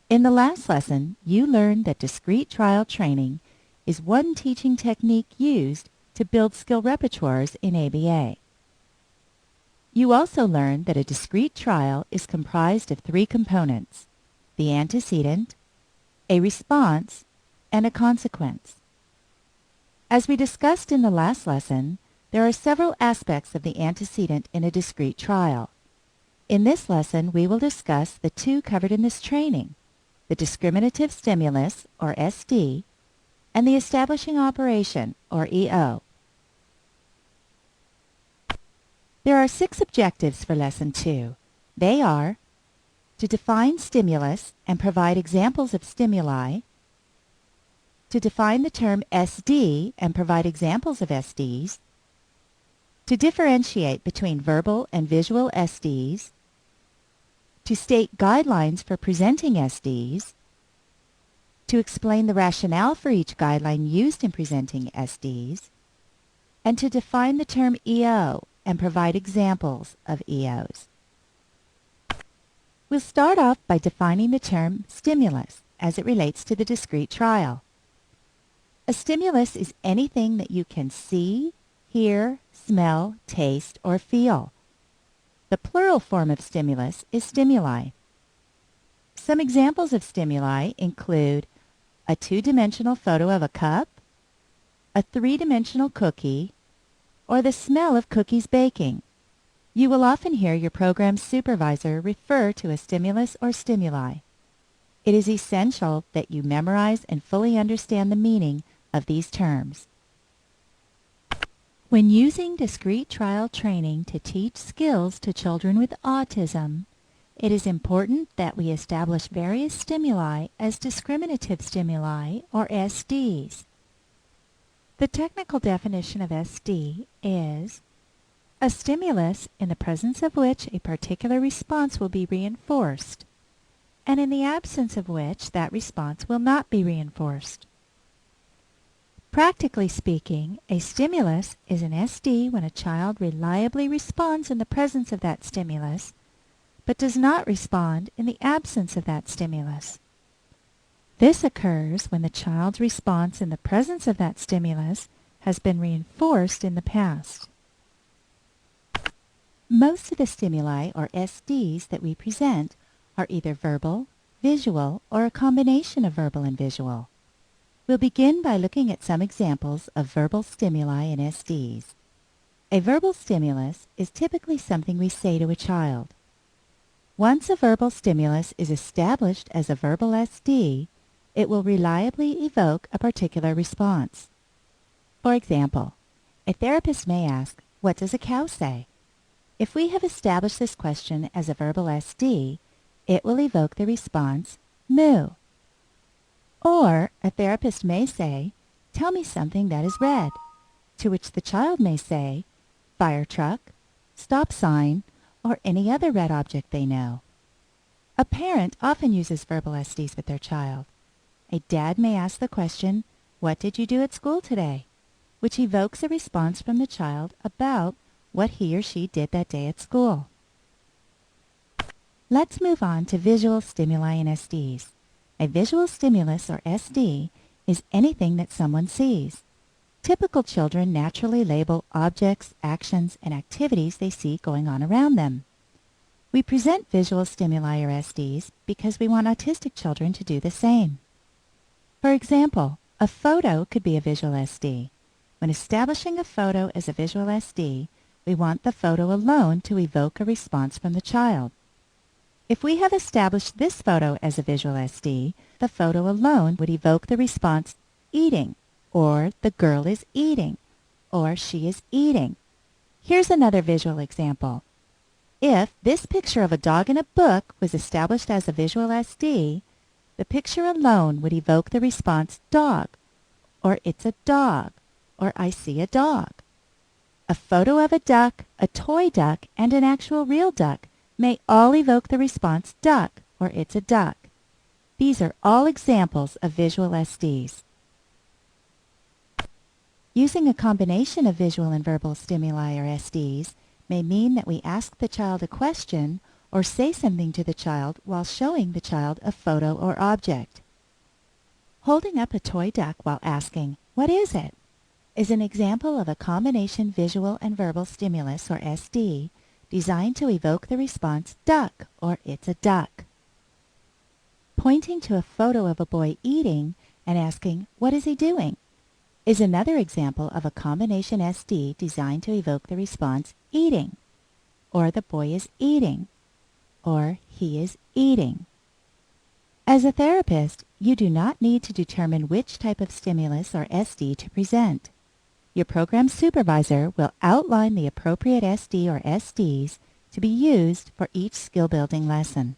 In the last lesson, you learned that discrete trial training is one teaching technique used to build skill repertoires in ABA. You also learned that a discrete trial is comprised of three components: the antecedent, a response, and a consequence. As we discussed in the last lesson, there are several aspects of the antecedent in a discrete trial. In this lesson, we will discuss the two covered in this training: the discriminative stimulus, or SD, and the establishing operation, or EO. There are 6 objectives for Lesson 2. They are to define stimulus and provide examples of stimuli, to define the term SD and provide examples of SDs, to differentiate between verbal and visual SDs, to state guidelines for presenting SDs, to explain the rationale for each guideline used in presenting SDs, and to define the term EO and provide examples of EOs. We'll start off by defining the term stimulus as it relates to the discrete trial. A stimulus is anything that you can see, hear, smell, taste, or feel. The plural form of stimulus is stimuli. Some examples of stimuli include a 2-dimensional photo of a cup, a 3-dimensional cookie, or the smell of cookies baking. You will often hear your program supervisor refer to a stimulus or stimuli. It is essential that you memorize and fully understand the meaning of these terms. When using discrete trial training to teach skills to children with autism, it is important that we establish various stimuli as discriminative stimuli, or SDs. The technical definition of SD is a stimulus in the presence of which a particular response will be reinforced, and in the absence of which that response will not be reinforced. Practically speaking, a stimulus is an SD when a child reliably responds in the presence of that stimulus, but does not respond in the absence of that stimulus. This occurs when the child's response in the presence of that stimulus has been reinforced in the past. Most of the stimuli, or SDs, that we present are either verbal, visual, or a combination of verbal and visual. We'll begin by looking at some examples of verbal stimuli and SDs. A verbal stimulus is typically something we say to a child. Once a verbal stimulus is established as a verbal SD, it will reliably evoke a particular response. For example, a therapist may ask, "What does a cow say?" If we have established this question as a verbal SD, it will evoke the response, "Moo." Or a therapist may say, "Tell me something that is red," to which the child may say, "Fire truck," "stop sign," or any other red object they know. A parent often uses verbal SDs with their child. A dad may ask the question, "What did you do at school today?" which evokes a response from the child about what he or she did that day at school. Let's move on to visual stimuli and SDs. A visual stimulus, or SD, is anything that someone sees. Typical children naturally label objects, actions, and activities they see going on around them. We present visual stimuli, or SDs, because we want autistic children to do the same. For example, a photo could be a visual SD. When establishing a photo as a visual SD, we want the photo alone to evoke a response from the child. If we have established this photo as a visual SD, the photo alone would evoke the response, "eating," or "the girl is eating," or "she is eating." Here's another visual example. If this picture of a dog in a book was established as a visual SD, the picture alone would evoke the response, "dog," or "it's a dog," or "I see a dog." A photo of a duck, a toy duck, and an actual real duck may all evoke the response, "duck," or "it's a duck." These are all examples of visual SDs. Using a combination of visual and verbal stimuli, or SDs, may mean that we ask the child a question or say something to the child while showing the child a photo or object. Holding up a toy duck while asking, "What is it?" is an example of a combination visual and verbal stimulus, or SD, designed to evoke the response duck or it's a duck. Pointing to a photo of a boy eating and asking, "What is he doing?" is another example of a combination SD designed to evoke the response eating, or the boy is eating, or he is eating. As a therapist, you do not need to determine which type of stimulus or SD to present. Your program supervisor will outline the appropriate SD or SDs to be used for each skill-building lesson.